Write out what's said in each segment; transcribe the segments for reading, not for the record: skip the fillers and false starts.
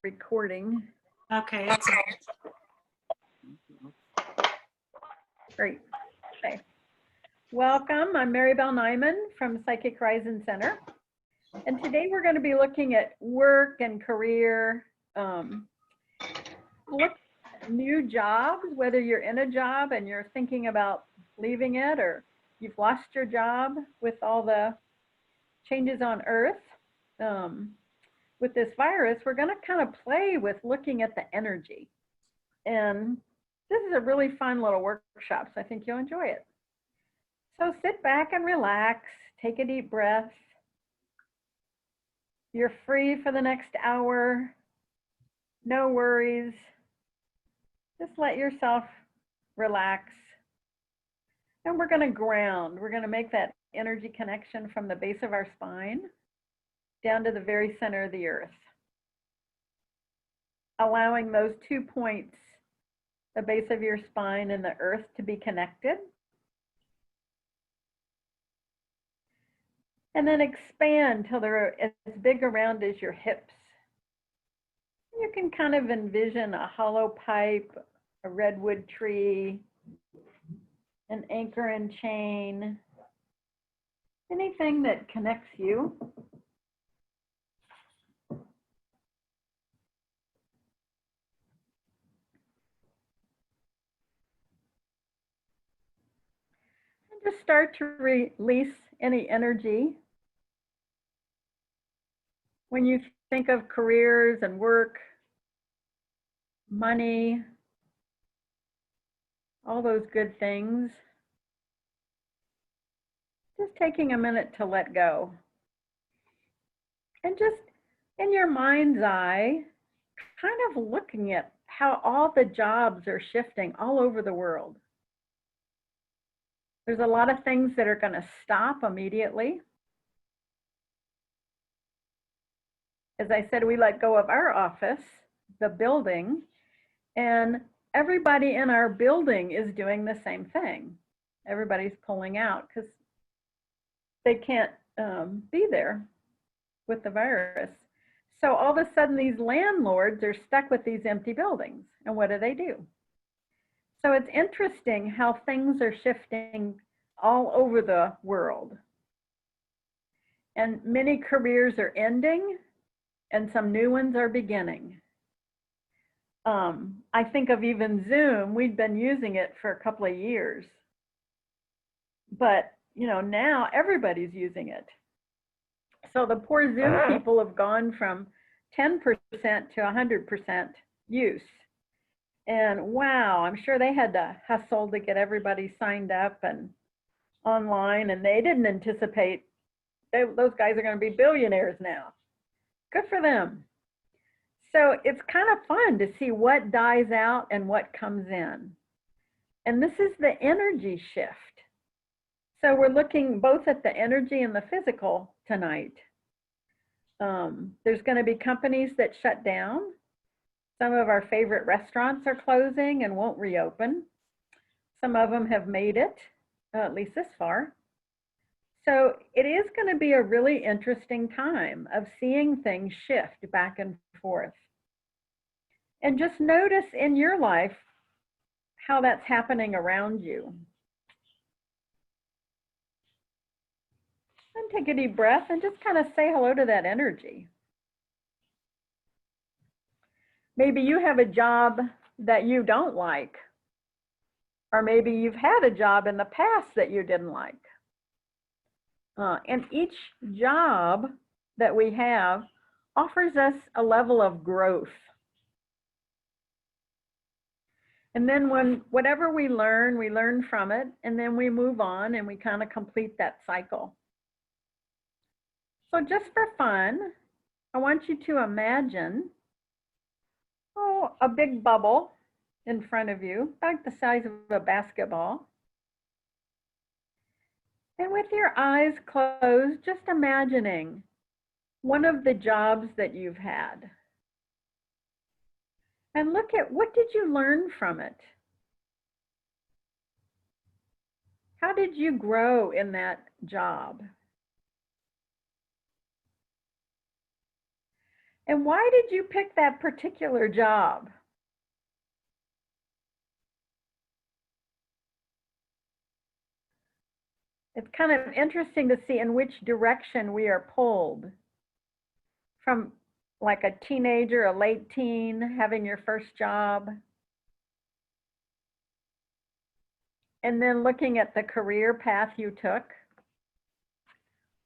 recording. Okay, excellent. Great. Okay. Welcome. I'm Mary Bell Nyman from Psychic Horizon Center. And today we're going to be looking at work and career, look at new jobs, whether you're in a job and you're thinking about leaving it, or you've lost your job with all the changes on Earth. With this virus, we're going to kind of play with looking at the energy. And this is a really fun little workshop, so I think you'll enjoy it. So sit back and relax, take a deep breath. You're free for the next hour, no worries. Just let yourself relax. And we're going to ground. We're going to make that energy connection from the base of our spine down to the very center of the earth, allowing those 2 points, the base of your spine and the earth, to be connected. And then expand till they're as big around as your hips. You can kind of envision a hollow pipe, a redwood tree, an anchor and chain, anything that connects you. Just start to release any energy. When you think of careers and work, money, all those good things, just taking a minute to let go. And just in your mind's eye, kind of looking at how all the jobs are shifting all over the world. There's a lot of things that are going to stop immediately. As I said, we let go of our office, the building, and everybody in our building is doing the same thing. Everybody's pulling out because they can't be there with the virus. So all of a sudden, these landlords are stuck with these empty buildings. And what do? So it's interesting how things are shifting all over the world. And many careers are ending and some new ones are beginning. I think of even Zoom. We'd been using it for a couple of years. But, you know, now everybody's using it. So the poor Zoom people have gone from 10% to 100% use. And wow, I'm sure they had to hustle to get everybody signed up and online, and they didn't anticipate those guys are going to be billionaires now. Good for them. So it's kind of fun to see what dies out and what comes in. And this is the energy shift. So we're looking both at the energy and the physical tonight. There's going to be companies that shut down. Some of our favorite restaurants are closing and won't reopen. Some of them have made it, at least this far. So it is going to be a really interesting time of seeing things shift back and forth. And just notice in your life how that's happening around you. And take a deep breath and just kind of say hello to that energy. Maybe you have a job that you don't like, or maybe you've had a job in the past that you didn't like. And each job that we have offers us a level of growth. And then whatever we learn from it, and then we move on and we kind of complete that cycle. So just for fun, I want you to imagine a big bubble in front of you, about the size of a basketball. And with your eyes closed, just imagining one of the jobs that you've had. And look at, what did you learn from it? How did you grow in that job? And why did you pick that particular job? It's kind of interesting to see in which direction we are pulled from, like a teenager, a late teen, having your first job, and then looking at the career path you took.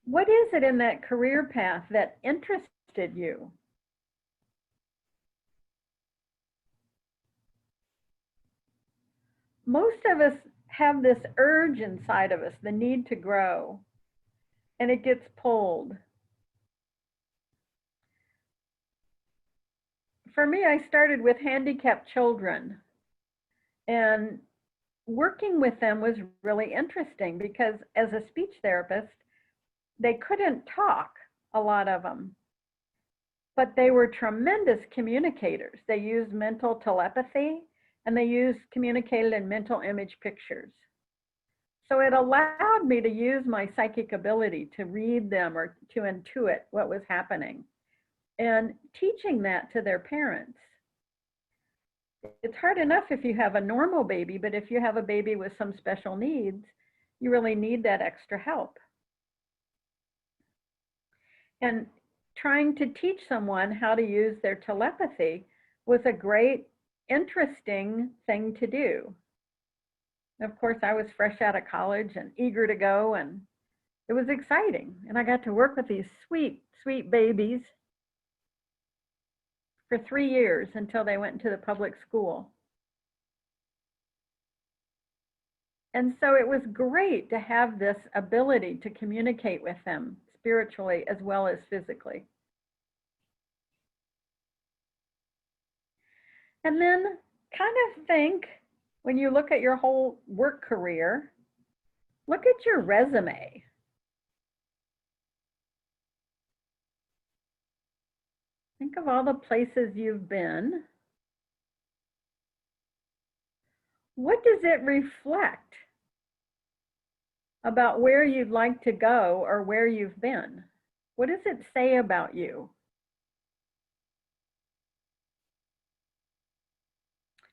What is it in that career path that interested you? Most of us have this urge inside of us, the need to grow, and it gets pulled. For me, I started with handicapped children, and working with them was really interesting because as a speech therapist, they couldn't talk, a lot of them, but they were tremendous communicators. They used mental telepathy and they communicated in mental image pictures. So it allowed me to use my psychic ability to read them or to intuit what was happening, and teaching that to their parents. It's hard enough if you have a normal baby, but if you have a baby with some special needs, you really need that extra help. And trying to teach someone how to use their telepathy was a great, interesting thing to do. Of course, I was fresh out of college and eager to go, and it was exciting. And I got to work with these sweet, sweet babies for 3 years until they went into the public school. And so it was great to have this ability to communicate with them spiritually as well as physically. And then kind of think, when you look at your whole work career, look at your resume. Think of all the places you've been. What does it reflect about where you'd like to go or where you've been? What does it say about you?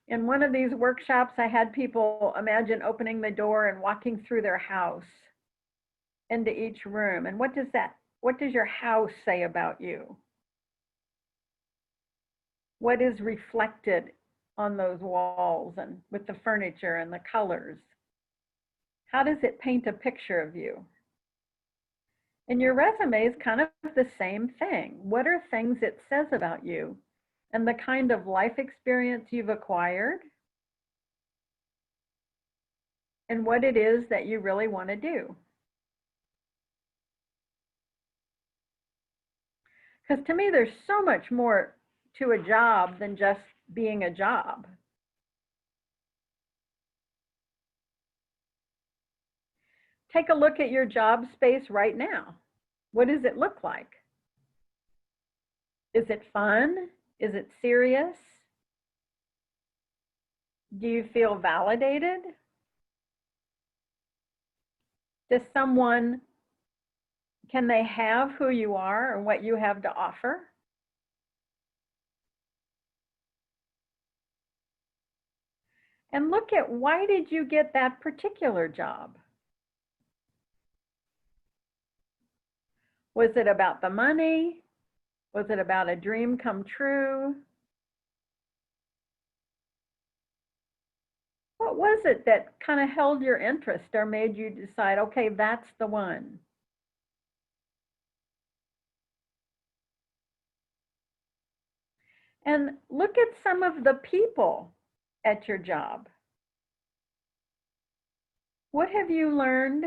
In one of these workshops, I had people imagine opening the door and walking through their house into each room. And what does your house say about you? What is reflected on those walls and with the furniture and the colors? How does it paint a picture of you? And your resume is kind of the same thing. What are things it says about you and the kind of life experience you've acquired and what it is that you really want to do? Because to me, there's so much more to a job than just being a job. Take a look at your job space right now. What does it look like? Is it fun? Is it serious? Do you feel validated? Can they have who you are and what you have to offer? And look at, why did you get that particular job? Was it about the money? Was it about a dream come true? What was it that kind of held your interest or made you decide, okay, that's the one? And look at some of the people at your job. What have you learned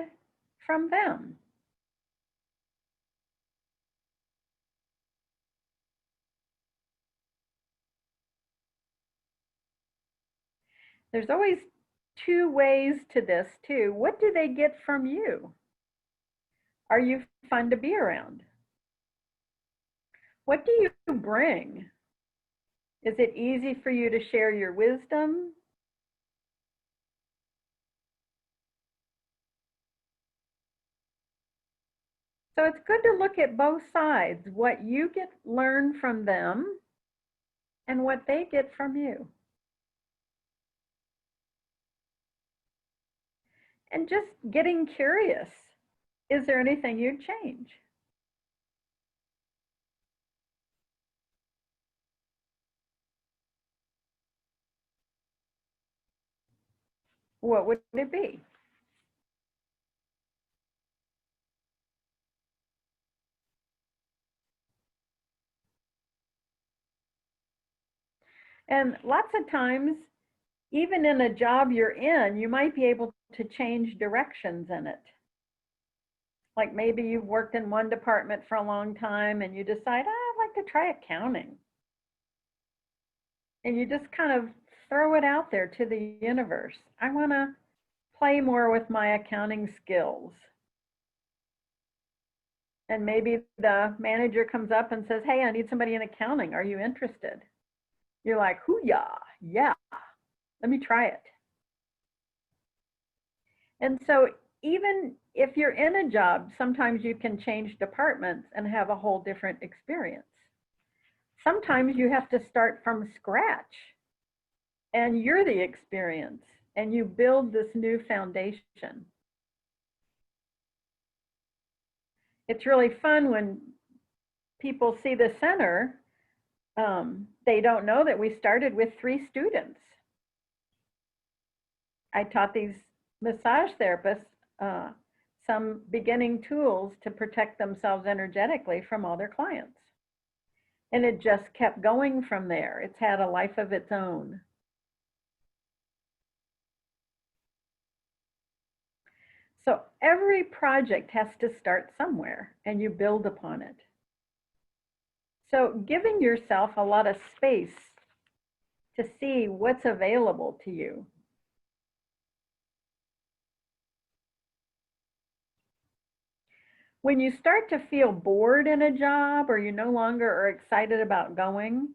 from them? There's always two ways to this too. What do they get from you? Are you fun to be around? What do you bring? Is it easy for you to share your wisdom? So it's good to look at both sides, what you get learn from them and what they get from you. And just getting curious. Is there anything you'd change? What would it be? And lots of times, even in a job you're in, you might be able to change directions in it. Like maybe you've worked in one department for a long time and you decide, I'd like to try accounting. And you just kind of throw it out there to the universe. I want to play more with my accounting skills. And maybe the manager comes up and says, hey, I need somebody in accounting. Are you interested? You're like, hoo-yah, yeah, let me try it. And so even if you're in a job, sometimes you can change departments and have a whole different experience. Sometimes you have to start from scratch and you're the experience and you build this new foundation. It's really fun when people see the center. They don't know that we started with 3 students. I taught these massage therapists some beginning tools to protect themselves energetically from all their clients. And it just kept going from there. It's had a life of its own. So every project has to start somewhere and you build upon it. So giving yourself a lot of space to see what's available to you. When you start to feel bored in a job or you no longer are excited about going,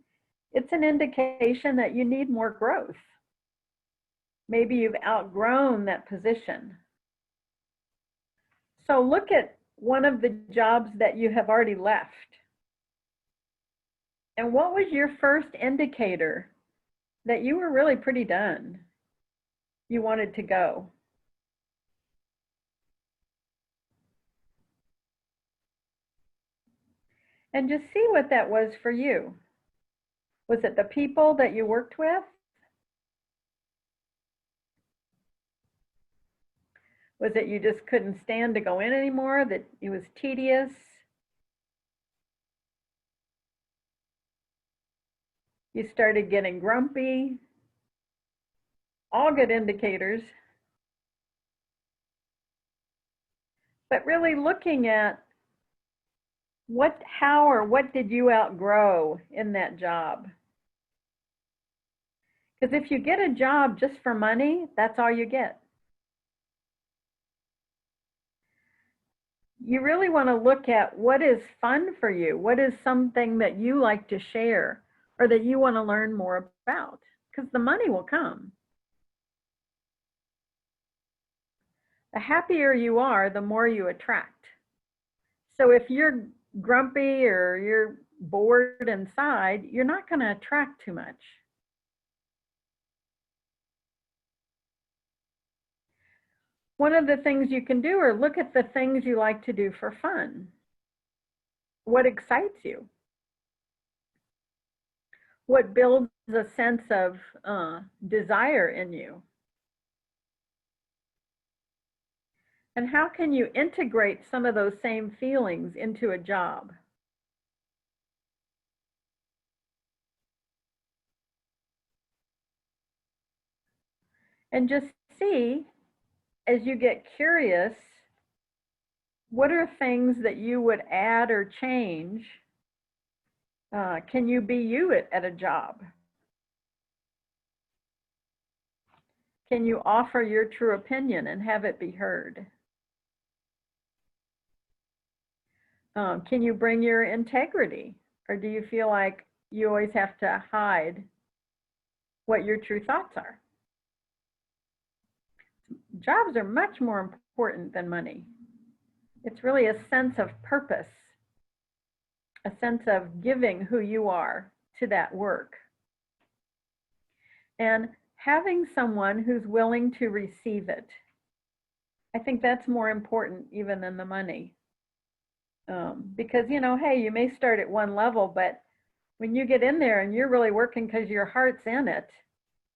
it's an indication that you need more growth. Maybe you've outgrown that position. So look at one of the jobs that you have already left. And what was your first indicator that you were really pretty done? You wanted to go. And just see what that was for you. Was it the people that you worked with? Was it you just couldn't stand to go in anymore, that it was tedious? You started getting grumpy? All good indicators. But really looking at how or what did you outgrow in that job? Because if you get a job just for money, that's all you get. You really want to look at what is fun for you. What is something that you like to share or that you want to learn more about? Because the money will come. The happier you are, the more you attract. So if you're grumpy or you're bored inside, you're not going to attract too much. One of the things you can do are look at the things you like to do for fun. What excites you? What builds a sense of desire in you? And how can you integrate some of those same feelings into a job? And just see, as you get curious, what are things that you would add or change? Can you be you at a job? Can you offer your true opinion and have it be heard? Can you bring your integrity? Or do you feel like you always have to hide what your true thoughts are? Jobs are much more important than money. It's really a sense of purpose, a sense of giving who you are to that work. And having someone who's willing to receive it. I think that's more important even than the money. Because, hey, you may start at one level, but when you get in there and you're really working because your heart's in it,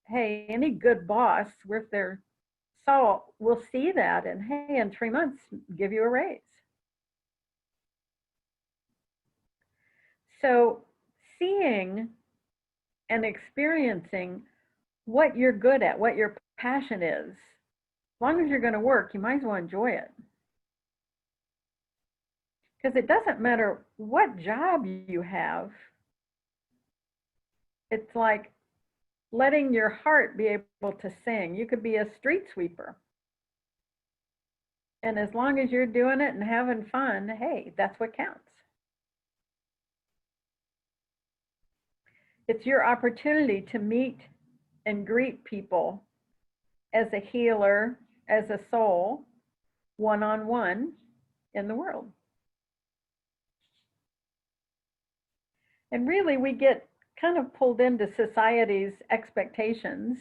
hey, any good boss worth their salt will see that and, hey, in 3 months, give you a raise. So seeing and experiencing what you're good at, what your passion is, as long as you're going to work, you might as well enjoy it. Because it doesn't matter what job you have. It's like letting your heart be able to sing. You could be a street sweeper. And as long as you're doing it and having fun, hey, that's what counts. It's your opportunity to meet and greet people as a healer, as a soul, one-on-one in the world. And really, we get kind of pulled into society's expectations,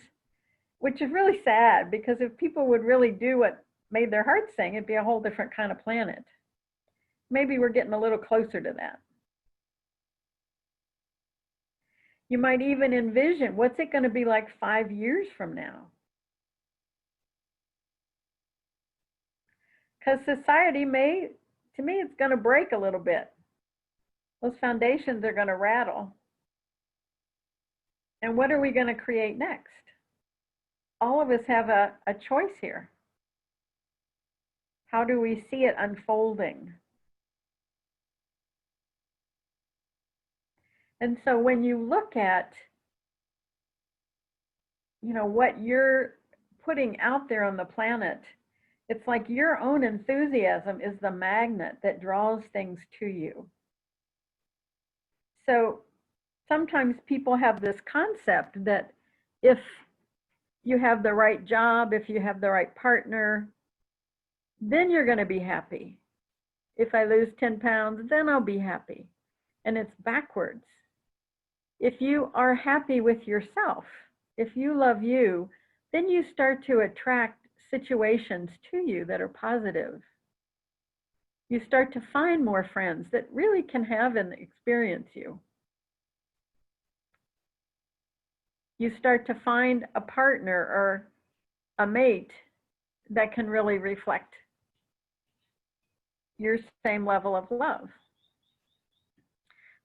which is really sad, because if people would really do what made their hearts sing, it'd be a whole different kind of planet. Maybe we're getting a little closer to that. You might even envision, what's it going to be like 5 years from now? Because society may, to me, it's going to break a little bit. Those foundations are going to rattle. And what are we going to create next? All of us have a choice here. How do we see it unfolding? And so when you look at, what you're putting out there on the planet, it's like your own enthusiasm is the magnet that draws things to you. So sometimes people have this concept that if you have the right job, if you have the right partner, then you're going to be happy. If I lose 10 pounds, then I'll be happy. And it's backwards. If you are happy with yourself, if you love you, then you start to attract situations to you that are positive. You start to find more friends that really can have and experience you. You start to find a partner or a mate that can really reflect your same level of love.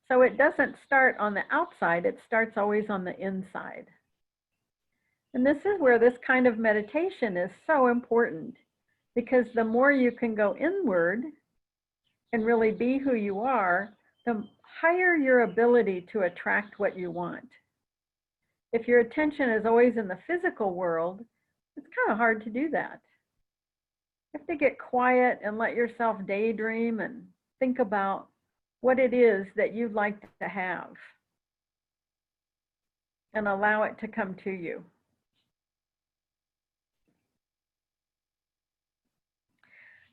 So it doesn't start on the outside, it starts always on the inside. And this is where this kind of meditation is so important, because the more you can go inward and really be who you are, the higher your ability to attract what you want. If your attention is always in the physical world, it's kind of hard to do that. You have to get quiet and let yourself daydream and think about what it is that you'd like to have and allow it to come to you.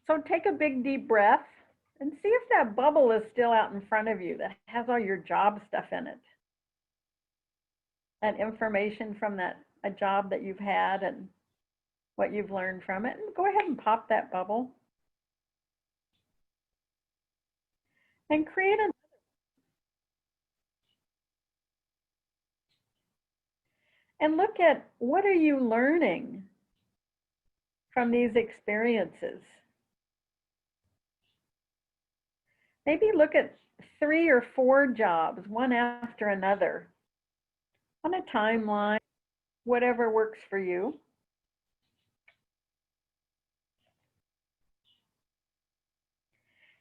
So take a big deep breath and see if that bubble is still out in front of you that has all your job stuff in it. And information from a job that you've had and what you've learned from it. And go ahead and pop that bubble. And create a and look at, what are you learning from these experiences? Maybe look at 3 or 4 jobs, one after another, on a timeline, whatever works for you.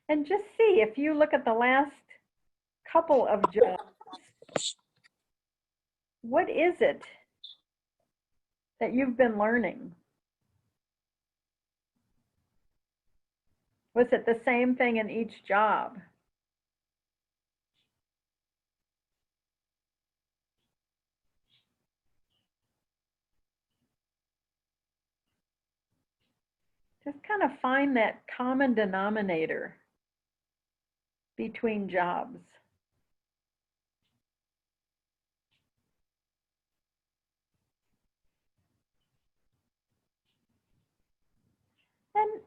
And just see, if you look at the last couple of jobs, what is it that you've been learning? Was it the same thing in each job? Just kind kind of find that common denominator between jobs. And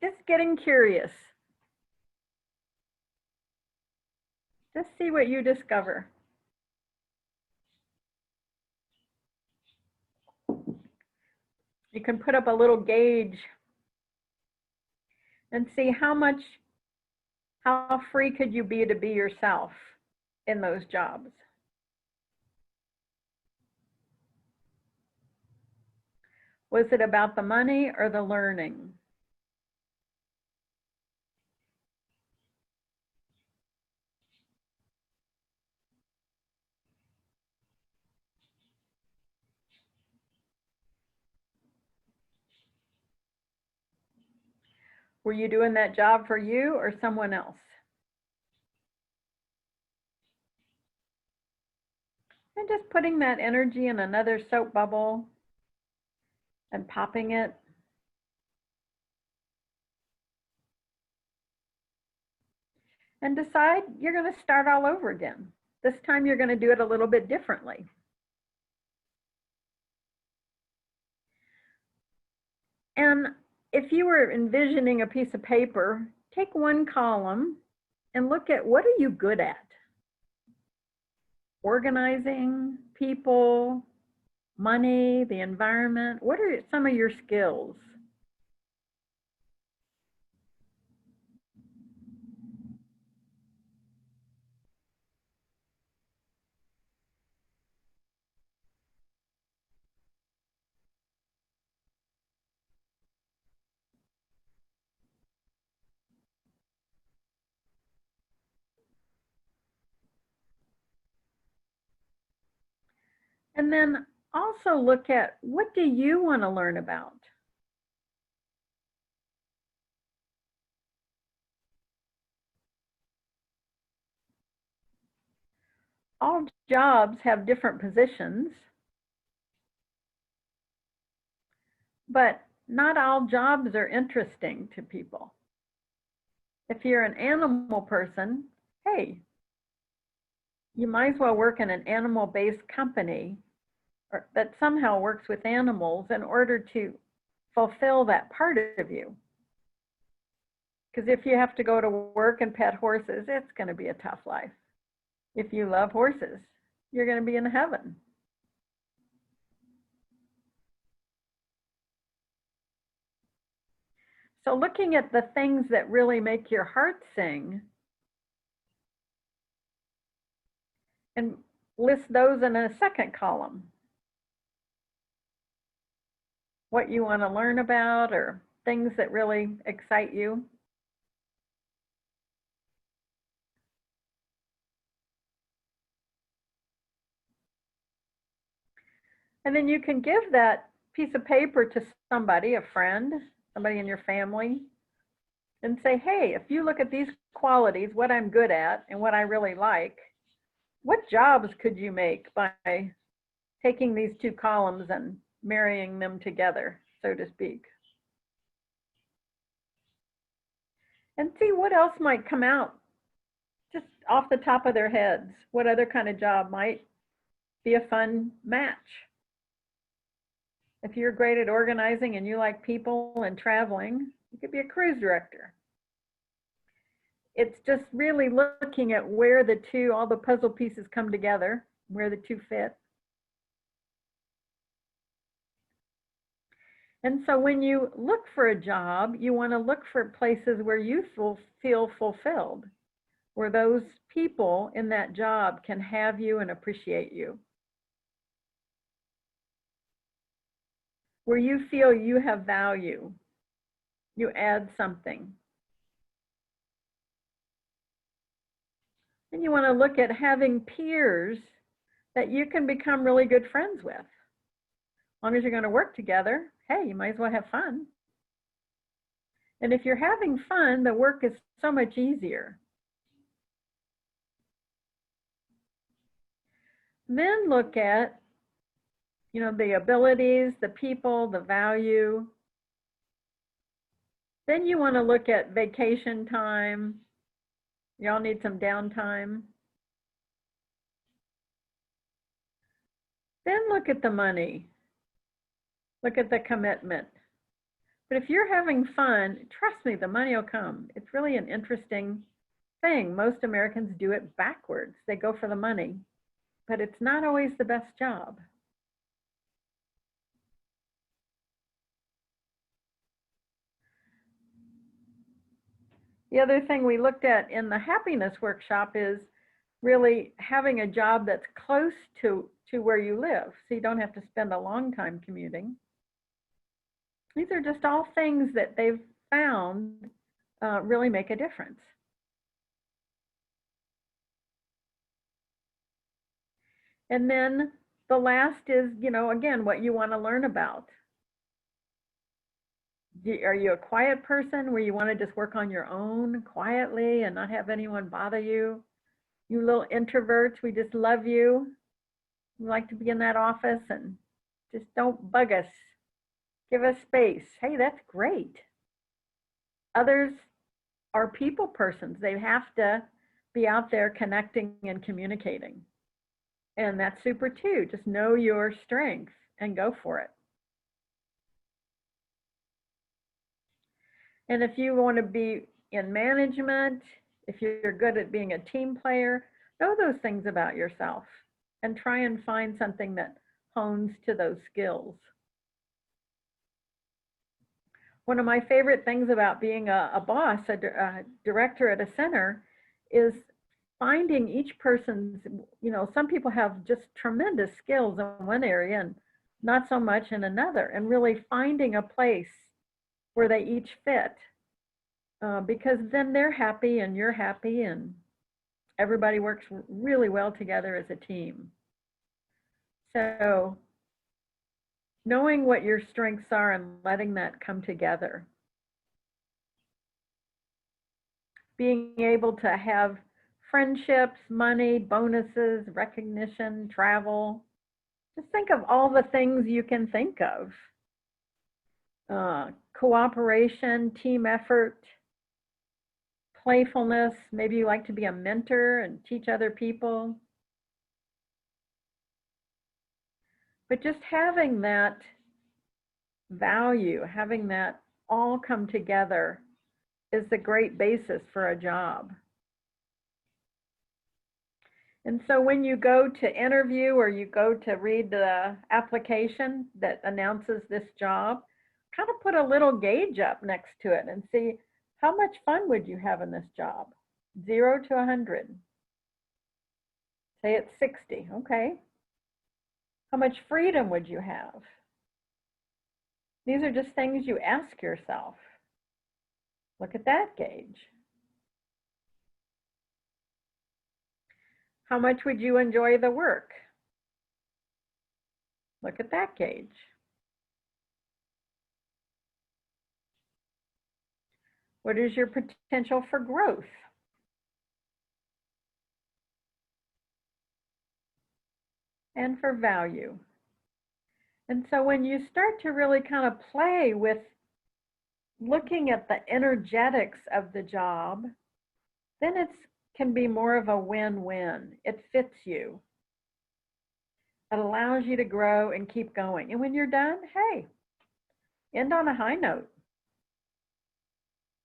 just getting curious. Just see what you discover. You can put up a little gauge and see how free could you be to be yourself in those jobs. Was it about the money or the learning? Were you doing that job for you or someone else? And just putting that energy in another soap bubble and popping it. And decide you're going to start all over again. This time you're going to do it a little bit differently. And if you were envisioning a piece of paper, take one column and look at what are you good at? Organizing, people, money, the environment. What are some of your skills? And then also look at what do you want to learn about? All jobs have different positions, but not all jobs are interesting to people. If you're an animal person, hey, you might as well work in an animal-based company or that somehow works with animals in order to fulfill that part of you. Because if you have to go to work and pet horses, it's going to be a tough life. If you love horses, you're going to be in heaven. So looking at the things that really make your heart sing and list those in a second column. What you want to learn about or things that really excite you. And then you can give that piece of paper to somebody, a friend, somebody in your family, and say, hey, if you look at these qualities, what I'm good at and what I really like, what jobs could you make by taking these two columns and marrying them together, so to speak? And see what else might come out just off the top of their heads. What other kind of job might be a fun match? If you're great at organizing and you like people and traveling, you could be a cruise director. It's just really looking at where all the puzzle pieces come together, where the two fit. And so when you look for a job, you want to look for places where you feel fulfilled, where those people in that job can have you and appreciate you, where you feel you have value, you add something. And you want to look at having peers that you can become really good friends with. As long as you're going to work together, hey, you might as well have fun. And if you're having fun, the work is so much easier. Then look at, the abilities, the people, the value. Then you want to look at vacation time. Y'all need some downtime. Then look at the money. Look at the commitment. But if you're having fun, trust me, the money will come. It's really an interesting thing. Most Americans do it backwards. They go for the money, but it's not always the best job. The other thing we looked at in the happiness workshop is really having a job that's close to where you live, so you don't have to spend a long time commuting. These are just all things that they've found really make a difference. And then the last is, again, what you want to learn about. Are you a quiet person where you want to just work on your own quietly and not have anyone bother you? You little introverts, we just love you. We like to be in that office and just don't bug us. Give us space. Hey, that's great. Others are people persons. They have to be out there connecting and communicating. And that's super too. Just know your strength and go for it. And if you want to be in management, if you're good at being a team player, know those things about yourself and try and find something that hones to those skills. One of my favorite things about being a boss, a director at a center, is finding each person's, some people have just tremendous skills in one area and not so much in another, and really finding a place where they each fit, because then they're happy and you're happy and everybody works really well together as a team. So knowing what your strengths are and letting that come together. Being able to have friendships, money, bonuses, recognition, travel. Just think of all the things you can think of. Cooperation, team effort, playfulness. Maybe you like to be a mentor and teach other people. But just having that value, having that all come together is the great basis for a job. And so when you go to interview or you go to read the application that announces this job, kind of put a little gauge up next to it and see how much fun would you have in this job? 0 to 100. Say it's 60, okay. How much freedom would you have? These are just things you ask yourself. Look at that gauge. How much would you enjoy the work? Look at that gauge. What is your potential for growth? And for value. And so when you start to really kind of play with looking at the energetics of the job, then it can be more of a win-win. It fits you. It allows you to grow and keep going. And when you're done, hey, end on a high note.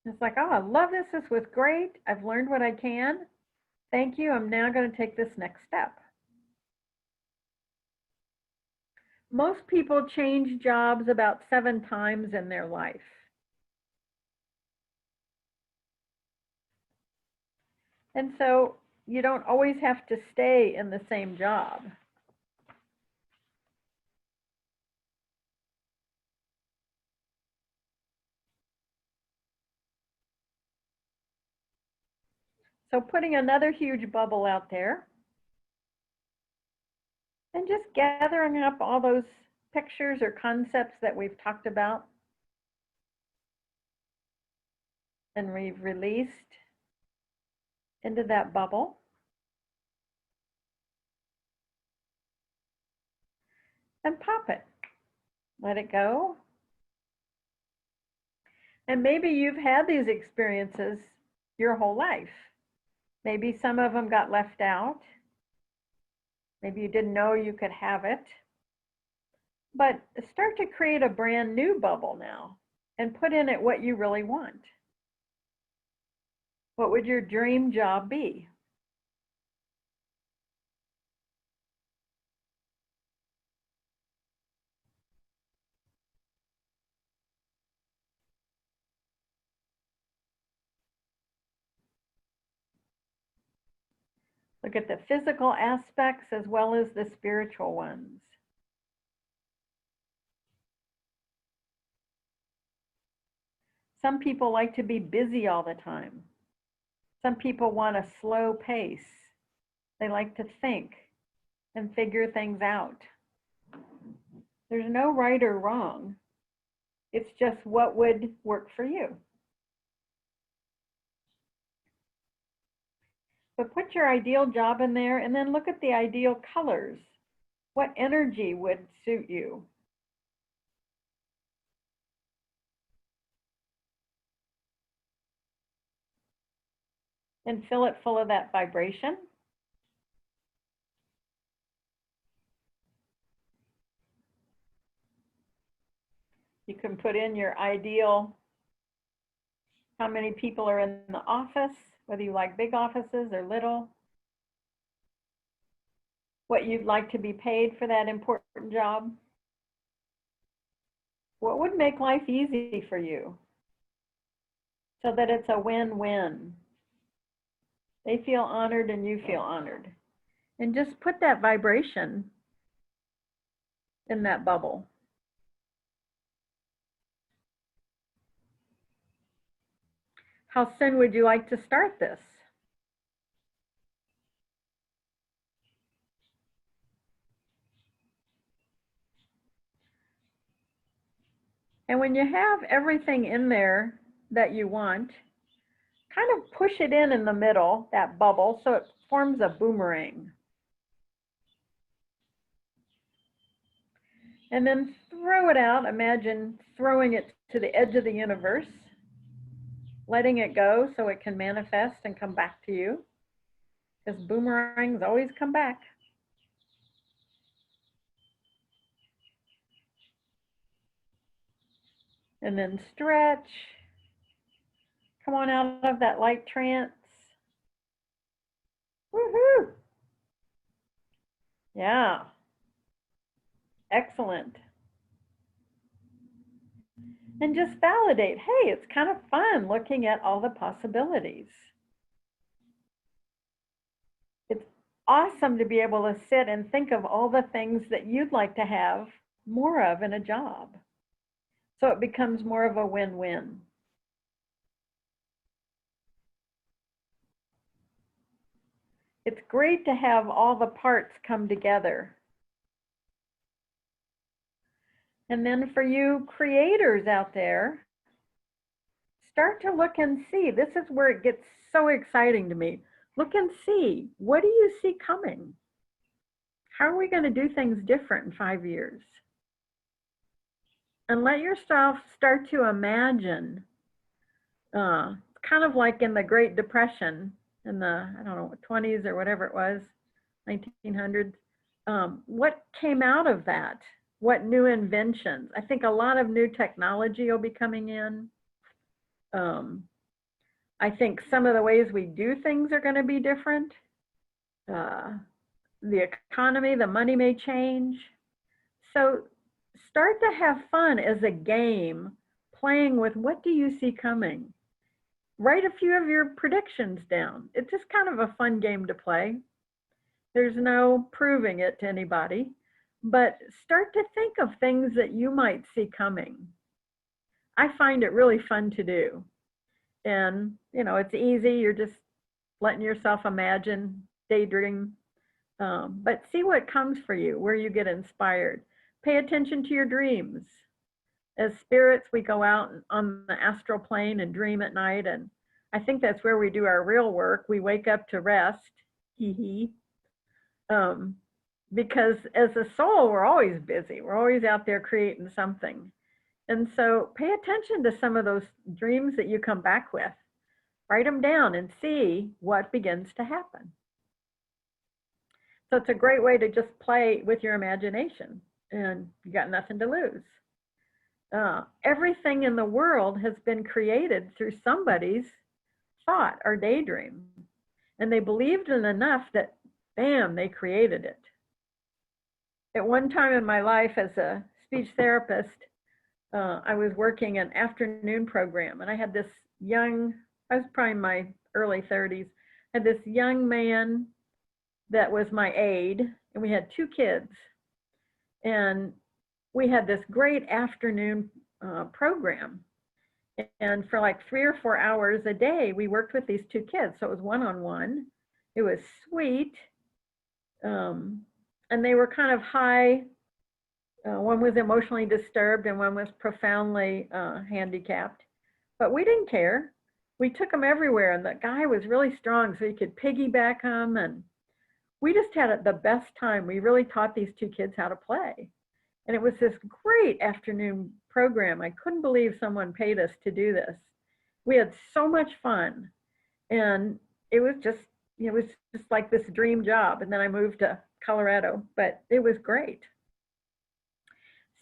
It's like, oh, I love this. This was great. I've learned what I can. Thank you. I'm now going to take this next step. Most people change jobs about 7 times in their life. And so you don't always have to stay in the same job. So putting another huge bubble out there and just gathering up all those pictures or concepts that we've talked about and we've released into that bubble. And pop it. Let it go. And maybe you've had these experiences your whole life. Maybe some of them got left out. Maybe you didn't know you could have it. But start to create a brand new bubble now and put in it what you really want. What would your dream job be? Look at the physical aspects as well as the spiritual ones. Some people like to be busy all the time. Some people want a slow pace. They like to think and figure things out. There's no right or wrong. It's just what would work for you. But put your ideal job in there and then look at the ideal colors. What energy would suit you? And fill it full of that vibration. You can put in your ideal, how many people are in the office, whether you like big offices or little, what you'd like to be paid for that important job. What would make life easy for you so that it's a win-win? They feel honored and you feel honored. And just put that vibration in that bubble. How soon would you like to start this? And when you have everything in there that you want, kind of push it in the middle, that bubble, so it forms a boomerang. And then throw it out. Imagine throwing it to the edge of the universe, letting it go so it can manifest and come back to you, because boomerangs always come back. And then stretch. Come on out of that light trance. Woohoo! Yeah. Excellent. And just validate, hey, it's kind of fun looking at all the possibilities. It's awesome to be able to sit and think of all the things that you'd like to have more of in a job. So it becomes more of a win-win. It's great to have all the parts come together. And then for you creators out there, start to look and see. This is where it gets so exciting to me. Look and see, what do you see coming? How are we going to do things different in 5 years? And let yourself start to imagine, kind of like in the Great Depression in the, I don't know, 20s or whatever it was, 1900s, what came out of that? What new inventions? I think a lot of new technology will be coming in. I think some of the ways we do things are going to be different. The economy, the money may change. So start to have fun as a game, playing with what do you see coming. Write a few of your predictions down. It's just kind of a fun game to play. There's no proving it to anybody, but start to think of things that you might see coming. I find it really fun to do. And, you know, it's easy. You're just letting yourself imagine, daydream, but see what comes for you, where you get inspired. Pay attention to your dreams. As spirits, we go out on the astral plane and dream at night. And I think that's where we do our real work. We wake up to rest, because as a soul, we're always busy. We're always out there creating something. And so pay attention to some of those dreams that you come back with. Write them down and see what begins to happen. So it's a great way to just play with your imagination, and you got nothing to lose. Everything in the world has been created through somebody's thought or daydream. And they believed it enough that, bam, they created it. At one time in my life as a speech therapist, I was working an afternoon program, and I had this young, I was probably in my early 30s, I had this young man that was my aide, and we had 2 kids. And we had this great afternoon program. And for like 3 or 4 hours a day, we worked with these 2 kids. So it was one-on-one. It was sweet. And they were kind of high. One was emotionally disturbed and one was profoundly handicapped. But we didn't care. We took them everywhere. And the guy was really strong, so he could piggyback them. And we just had the best time. We really taught these 2 kids how to play. And it was this great afternoon program. I couldn't believe someone paid us to do this. We had so much fun. And it was just like this dream job. And then I moved to Colorado, but it was great.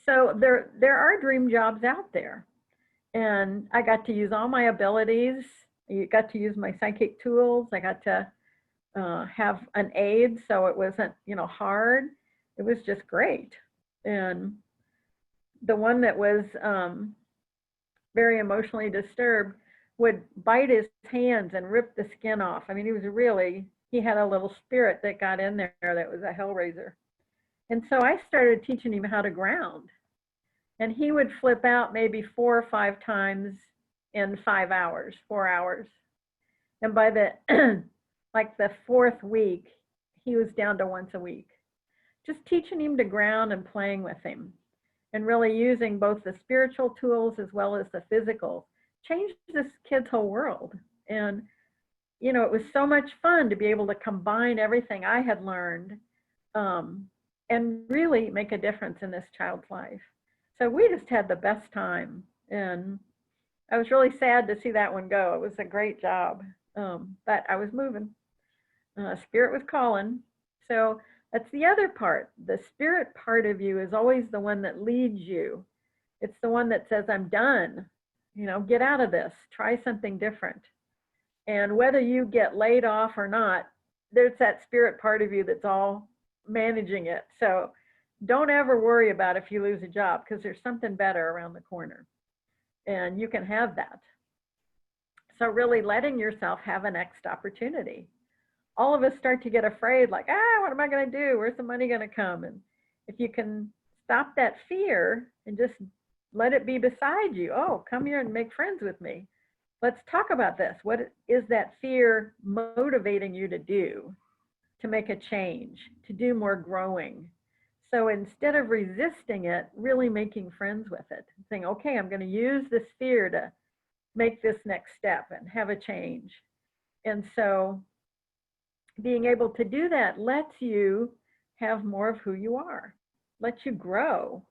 So there are dream jobs out there. And I got to use all my abilities. I got to use my psychic tools. I got to have an aide, so it wasn't, hard. It was just great. And the one that was very emotionally disturbed would bite his hands and rip the skin off. I mean, he had a little spirit that got in there that was a hellraiser. And so I started teaching him how to ground. And he would flip out maybe 4 or 5 times in 5 hours, 4 hours. And by the like the 4th week, he was down to once a week. Just teaching him to ground and playing with him and really using both the spiritual tools as well as the physical changed this kid's whole world. And, it was so much fun to be able to combine everything I had learned and really make a difference in this child's life. So we just had the best time. And I was really sad to see that one go. It was a great job, but I was moving. Spirit was calling. So that's the other part. The spirit part of you is always the one that leads you. It's the one that says, I'm done. Get out of this. Try something different. And whether you get laid off or not, there's that spirit part of you that's all managing it. So don't ever worry about if you lose a job, because there's something better around the corner. And you can have that. So really letting yourself have a next opportunity. All of us start to get afraid, like, what am I going to do? Where's the money going to come? And if you can stop that fear and just let it be beside you, come here and make friends with me. Let's talk about this. What is that fear motivating you to do, to make a change, to do more growing? So instead of resisting it, really making friends with it, saying, okay, I'm going to use this fear to make this next step and have a change. And so being able to do that lets you have more of who you are, lets you grow.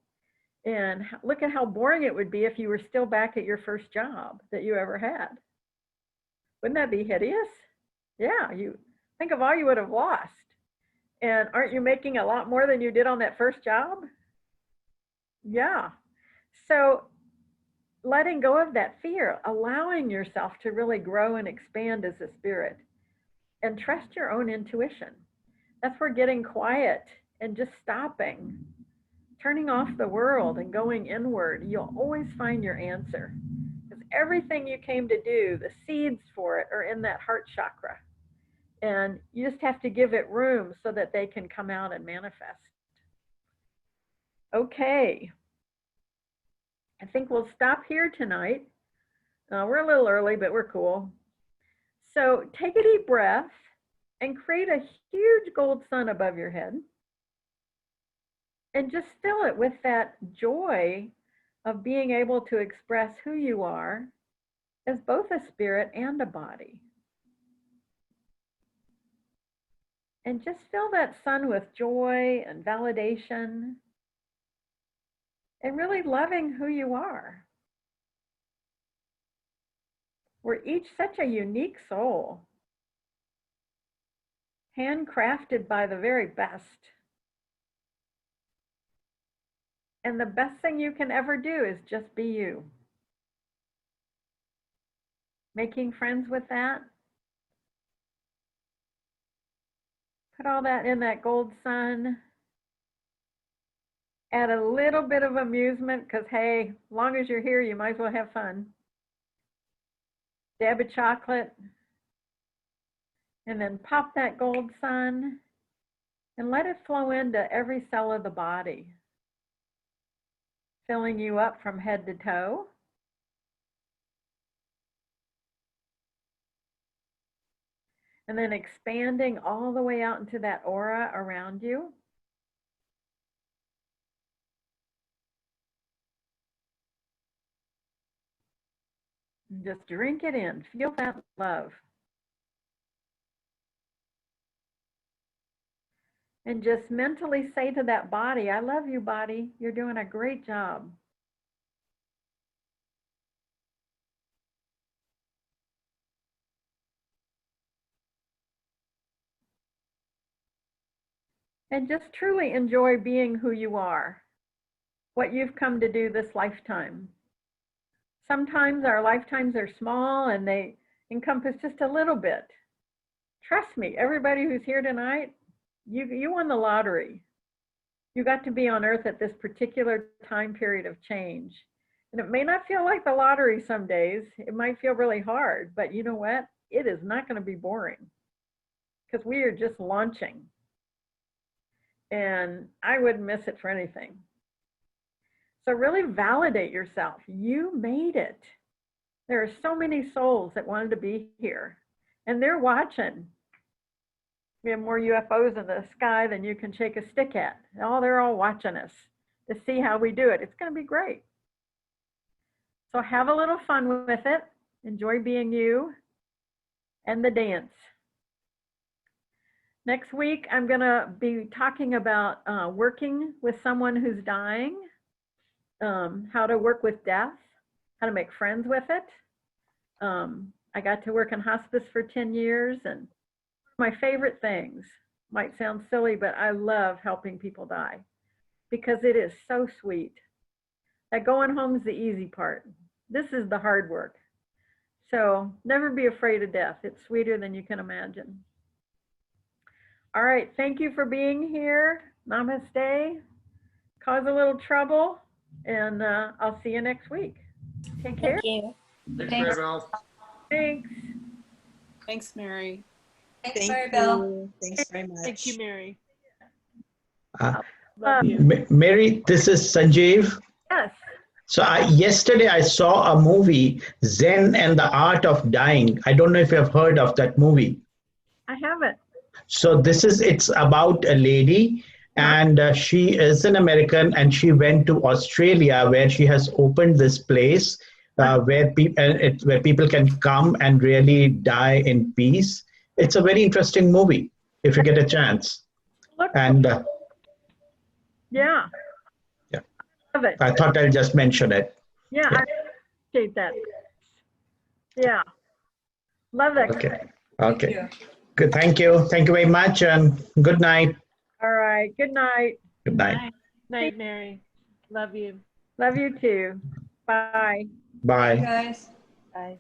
And look at how boring it would be if you were still back at your first job that you ever had. Wouldn't that be hideous? Yeah, you think of all you would have lost. And aren't you making a lot more than you did on that first job? Yeah. So letting go of that fear, allowing yourself to really grow and expand as a spirit, and trust your own intuition. That's where getting quiet and just stopping, turning off the world and going inward, you'll always find your answer. Because everything you came to do, the seeds for it are in that heart chakra. And you just have to give it room so that they can come out and manifest. Okay. I think we'll stop here tonight. We're a little early, but we're cool. So take a deep breath and create a huge gold sun above your head. And just fill it with that joy of being able to express who you are as both a spirit and a body. And just fill that sun with joy and validation. and really loving who you are. We're each such a unique soul, handcrafted by the very best. And the best thing you can ever do is just be you. Making friends with that. Put all that in that gold sun. Add a little bit of amusement, because hey, as long as you're here, you might as well have fun. Dab of chocolate. And then pop that gold sun and let it flow into every cell of the body, filling you up from head to toe. And then expanding all the way out into that aura around you. And just drink it in. Feel that love. And just mentally say to that body, I love you, body. You're doing a great job. And just truly enjoy being who you are, what you've come to do this lifetime. Sometimes our lifetimes are small and they encompass just a little bit. Trust me, everybody who's here tonight, you won the lottery. You got to be on Earth at this particular time period of change. And it may not feel like the lottery some days. It might feel really hard, but you know what? It is not going to be boring because we are just launching. And I wouldn't miss it for anything. So really validate yourself. You made it. There are so many souls that wanted to be here, and they're watching. We have more UFOs in the sky than you can shake a stick at. Oh, they're all watching us to see how we do it. It's going to be great. So have a little fun with it. Enjoy being you and the dance. Next week, I'm going to be talking about working with someone who's dying, how to work with death, how to make friends with it. I got to work in hospice for 10 years, and my favorite things, might sound silly, but I love helping people die because it is so sweet. That going home is the easy part. This is the hard work. So never be afraid of death. It's sweeter than you can imagine. All right, thank you for being here. Namaste. Cause a little trouble, and I'll see you next week. Take care. Thank you. Thanks, Thanks. Maribel. Thanks. Thanks, Mary. Thanks, Thank Maribel. you. Thanks very much. Thank you, Mary. Uh, Love you. Mary, this is Sanjeev. Yes. So yesterday I saw a movie, Zen and the Art of Dying. I don't know if you have heard of that movie. I haven't. So it's about a lady, and she is an American, and she went to Australia where she has opened this place where people can come and really die in peace. It's a very interesting movie if you get a chance. Look. And Yeah. Yeah. Love it. I thought I'll just mention it. Yeah, I appreciate that. Yeah. Love that. Okay. Okay. Good. Thank you. Thank you very much, and good night. All right. Good night. Good night. Night, Mary. Love you. Love you too. Bye. Bye. Bye, guys. Bye.